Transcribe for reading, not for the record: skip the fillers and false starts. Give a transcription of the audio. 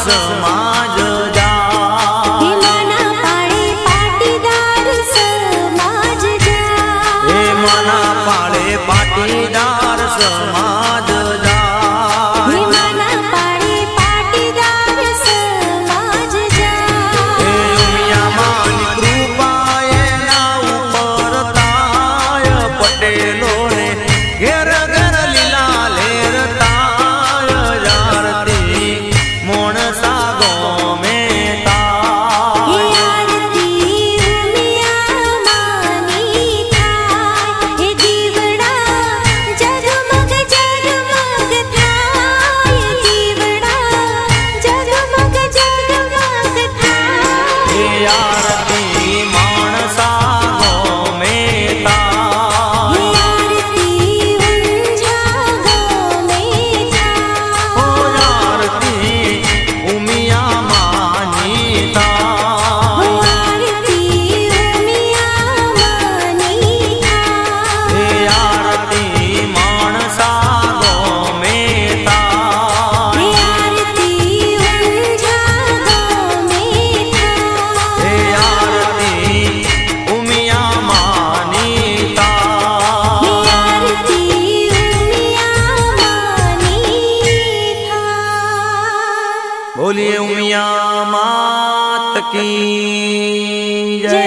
समाज जा हे मना पाड़े पाटीदार समाज जा हे मना पाड़े पाटीदार समाज जा हे मना पाड़े पाटीदार समाज जा हे उमिया मानी कृपा एना ऊपर ताय पटेलो ने घेर घेर लीला लेर ताय आरती मोणसा गोमे ताय हे आरती उमिया मानी थाय हे दीवड़ा जगमग जगमग थाय दीवड़ा जगमग जगमग थाय हे आरती माणसा गोमे ताय हे आरती उंझा गोमे थाय ओ आरती उमिया मानी ताय हो आरती उमिया मानी थाय हे आरती माणसा गोमे ताय हे आरती उंझा गोमे थाय हे आरती उमिया मानी ताय हे आरती उमिया मानी थाय बोलिए उमिया मात की जय।